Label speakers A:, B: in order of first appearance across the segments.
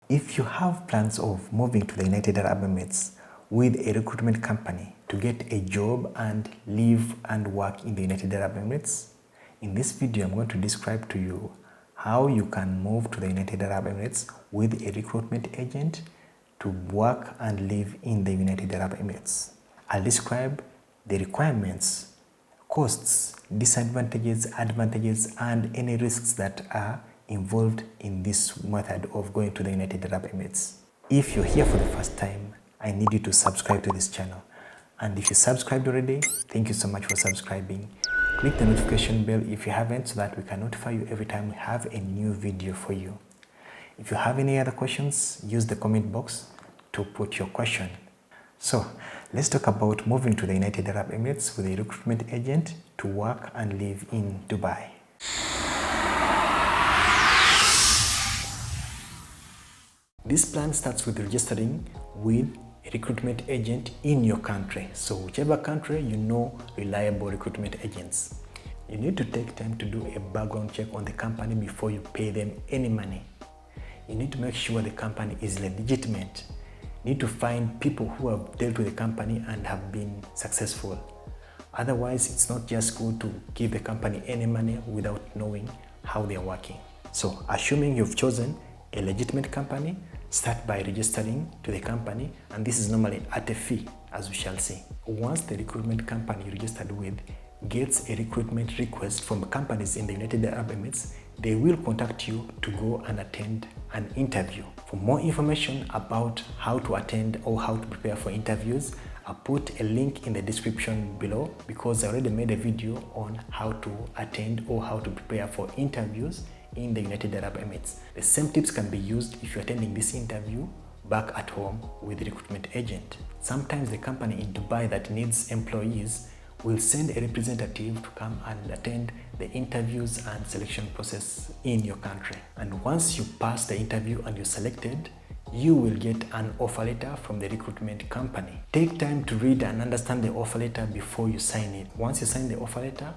A: If you have plans of moving to the United Arab Emirates with a recruitment company to get a job and live and work in the United Arab Emirates, in this video I'm going to describe to you how you can move to the United Arab Emirates with a recruitment agent to work and live in the United Arab Emirates. I'll describe the requirements, costs, disadvantages, advantages, and any risks that are involved in this method of going to the United Arab Emirates. If you're here for the first time, I need you to subscribe to this channel. And if you subscribed already, thank you so much for subscribing. Click the notification bell if you haven't so that we can notify you every time we have a new video for you. If you have any other questions, use the comment box to put your question. So, let's talk about moving to the United Arab Emirates with a recruitment agent to work and live in Dubai. This plan starts with registering with a recruitment agent in your country. So whichever country you know reliable recruitment agents. You need to take time to do a background check on the company before you pay them any money. You need to make sure the company is legitimate. You need to find people who have dealt with the company and have been successful. Otherwise, it's not just good to give the company any money without knowing how they are working. So assuming you've chosen a legitimate company, start by registering to the company, and this is normally at a fee, as we shall see. Once the recruitment company you registered with gets a recruitment request from companies in the United Arab Emirates, they will contact you to go and attend an interview. For more information about how to attend or how to prepare for interviews, I'll put a link in the description below because I already made a video on how to attend or how to prepare for interviews in the United Arab Emirates. The same tips can be used if you're attending this interview back at home with the recruitment agent. Sometimes the company in Dubai that needs employees will send a representative to come and attend the interviews and selection process in your country. And once you pass the interview and you're selected, you will get an offer letter from the recruitment company. Take time to read and understand the offer letter before you sign it. Once you sign the offer letter,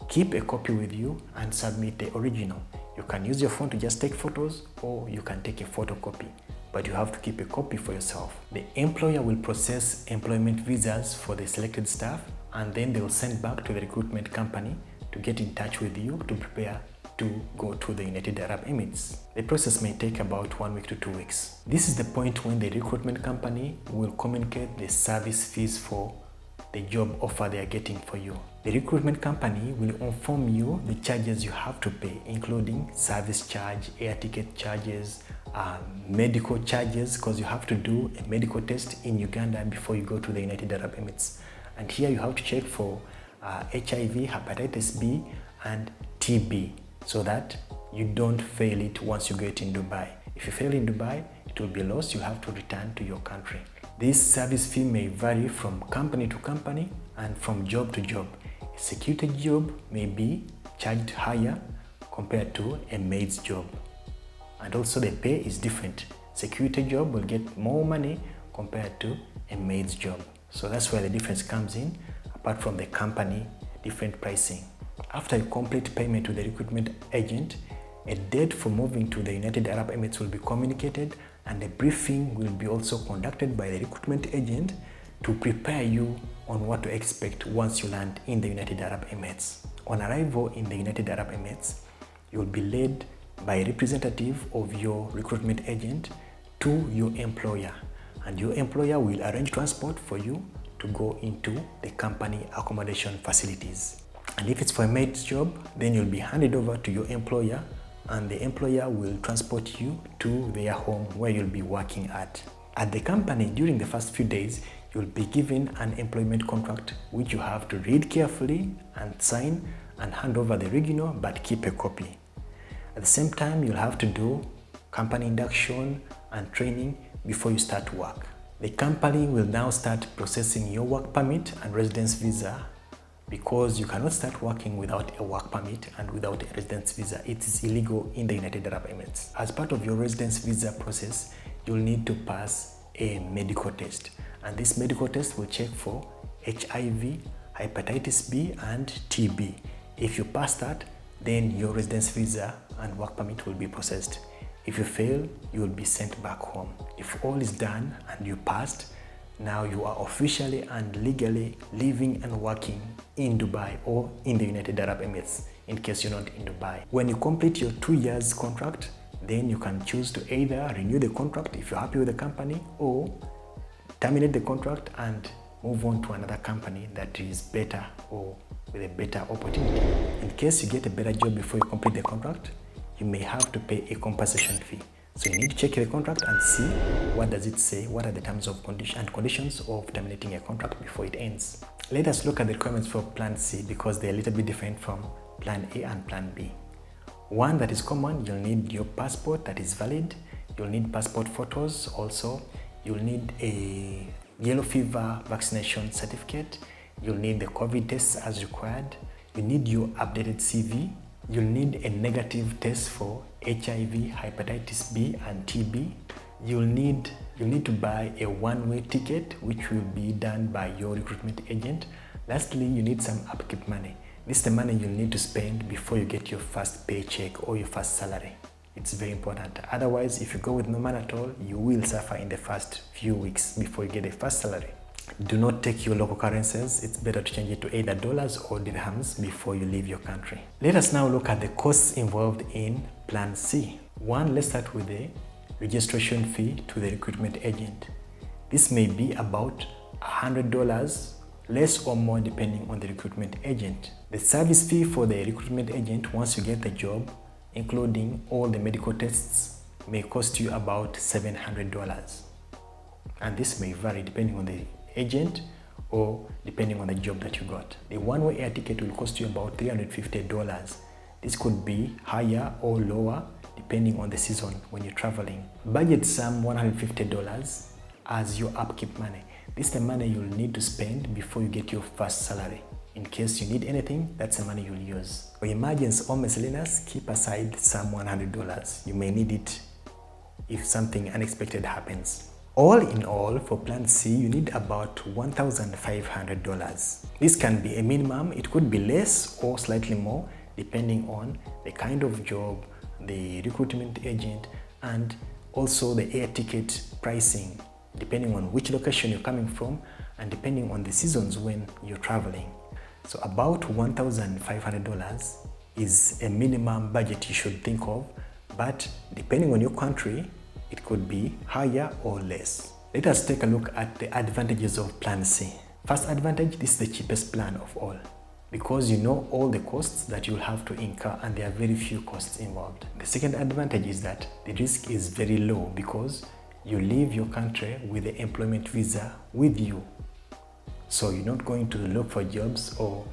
A: keep a copy with you and submit the original. You can use your phone to just take photos or you can take a photocopy, but you have to keep a copy for yourself. The employer will process employment visas for the selected staff and then they will send back to the recruitment company to get in touch with you to prepare to go to the United Arab Emirates. The process may take about 1 week to 2 weeks. This is the point when the recruitment company will communicate the service fees for the job offer they are getting for you. The recruitment company will inform you the charges you have to pay, including service charge, air ticket charges, medical charges, because you have to do a medical test in Uganda before you go to the United Arab Emirates. And here you have to check for HIV, hepatitis B, and TB so that you don't fail it once you get in Dubai. If you fail in Dubai, it will be lost. You have to return to your country. This service fee may vary from company to company and from job to job. A security job may be charged higher compared to a maid's job. And also the pay is different. Security job will get more money compared to a maid's job. So that's where the difference comes in, apart from the company different pricing. After you complete payment to the recruitment agent, a date for moving to the United Arab Emirates will be communicated and a briefing will be also conducted by the recruitment agent to prepare you on what to expect once you land in the United Arab Emirates. On arrival in the United Arab Emirates, you will be led by a representative of your recruitment agent to your employer, and your employer will arrange transport for you to go into the company accommodation facilities. And if it's for a maid's job, then you'll be handed over to your employer and the employer will transport you to their home where you'll be working at. At the company, during the first few days, you'll be given an employment contract which you have to read carefully and sign and hand over the original, but keep a copy. At the same time, you'll have to do company induction and training before you start work. The company will now start processing your work permit and residence visa because you cannot start working without a work permit and without a residence visa. It is illegal in the United Arab Emirates. As part of your residence visa process, you'll need to pass a medical test. And this medical test will check for HIV, hepatitis B, and TB. If you pass that, then your residence visa and work permit will be processed. If you fail, you will be sent back home. If all is done and you passed, now you are officially and legally living and working in Dubai or in the United Arab Emirates, in case you're not in Dubai. When you complete your 2 years contract, then you can choose to either renew the contract if you're happy with the company, or terminate the contract and move on to another company that is better or with a better opportunity. In case you get a better job before you complete the contract, you may have to pay a compensation fee. So you need to check the contract and see what does it say, what are the terms of conditions of terminating a contract before it ends. Let us look at the requirements for Plan C, because they're a little bit different from Plan A and Plan B. One that is common, you'll need your passport that is valid. You'll need passport photos also. You'll need a yellow fever vaccination certificate. You'll need the COVID tests as required. You need your updated CV. You'll need a negative test for HIV, hepatitis B and TB. You'll need to buy a one-way ticket, which will be done by your recruitment agent. Lastly, you need some upkeep money. This is the money you'll need to spend before you get your first paycheck or your first salary. It's very important. Otherwise, if you go with no money at all, you will suffer in the first few weeks before you get the first salary. Do not take your local currencies. It's better to change it to either dollars or dirhams before you leave your country. Let us now look at the costs involved in Plan C. One, let's start with the registration fee to the recruitment agent. This may be about $100, less or more depending on the recruitment agent. The service fee for the recruitment agent once you get the job, including all the medical tests, may cost you about $700. And this may vary depending on the agent or depending on the job that you got. The one-way air ticket will cost you about $350. This could be higher or lower depending on the season when you're traveling. Budget some $150 as your upkeep money. This is the money you'll need to spend before you get your first salary. In case you need anything, that's the money you'll use. For emergency or miscellaneous, keep aside some $100. You may need it if something unexpected happens. All in all, for Plan C, you need about $1,500. This can be a minimum. It could be less or slightly more, depending on the kind of job, the recruitment agent, and also the air ticket pricing, depending on which location you're coming from and depending on the seasons when you're traveling. So about $1,500 is a minimum budget you should think of, but depending on your country, it could be higher or less. Let us take a look at the advantages of Plan C. First advantage, this is the cheapest plan of all, because you know all the costs that you'll have to incur and there are very few costs involved. The second advantage is that the risk is very low because you leave your country with the employment visa with you. So you're not going to look for jobs or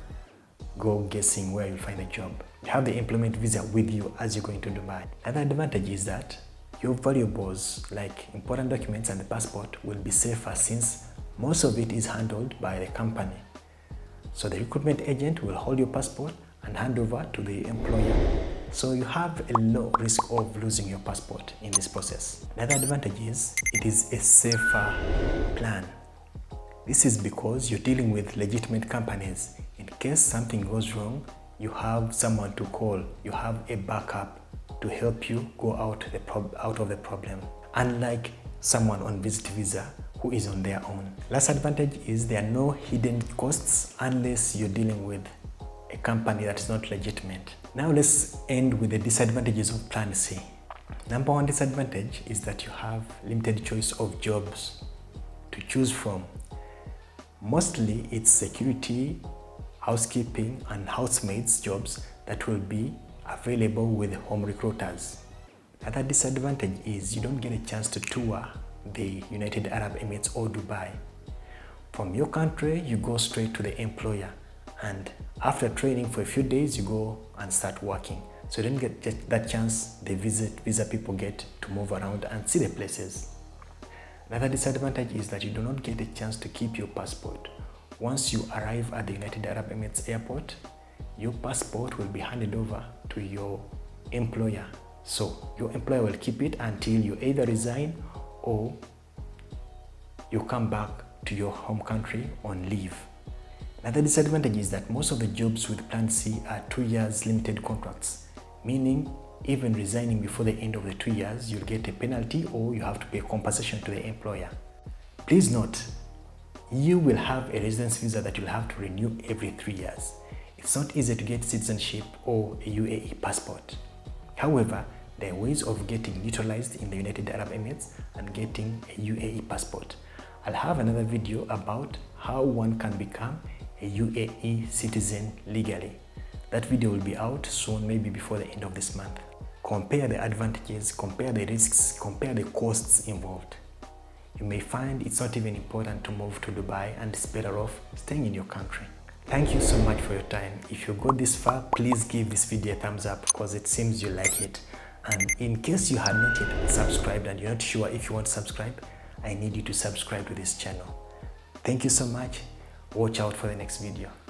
A: go guessing where you'll find a job. You have the employment visa with you as you're going to Dubai. Another advantage is that your valuables like important documents and the passport will be safer since most of it is handled by the company. So the recruitment agent will hold your passport and hand over to the employer. So you have a low risk of losing your passport in this process. Another advantage is it is a safer plan. This is because you're dealing with legitimate companies. In case something goes wrong, you have someone to call. You have a backup to help you go out of the problem. Unlike someone on visit visa who is on their own. Last advantage is there are no hidden costs unless you're dealing with a company that is not legitimate. Now let's end with the disadvantages of Plan C. Number one disadvantage is that you have limited choice of jobs to choose from. Mostly it's security, housekeeping and housemaids jobs that will be available with home recruiters. Another disadvantage is you don't get a chance to tour the United Arab Emirates or Dubai. From your country, you go straight to the employer, and after training for a few days, you go and start working. So you don't get that chance the visa people get to move around and see the places. Another disadvantage is that you do not get a chance to keep your passport. Once you arrive at the United Arab Emirates airport, your passport will be handed over to your employer. So your employer will keep it until you either resign or you come back to your home country on leave. Another disadvantage is that most of the jobs with Plan C are 2 years limited contracts, meaning even resigning before the end of the 2 years, you'll get a penalty or you have to pay compensation to the employer. Please note, you will have a residence visa that you'll have to renew every 3 years. It's not easy to get citizenship or a UAE passport. However, there are ways of getting neutralized in the United Arab Emirates and getting a UAE passport. I'll have another video about how one can become a UAE citizen legally. That video will be out soon, maybe before the end of this month. Compare the advantages, compare the risks, compare the costs involved. You may find it's not even important to move to Dubai and it's better off staying in your country. Thank you so much for your time. If you got this far, please give this video a thumbs up because it seems you like it. And in case you had not yet subscribed and you're not sure if you want to subscribe, I need you to subscribe to this channel. Thank you so much. Watch out for the next video.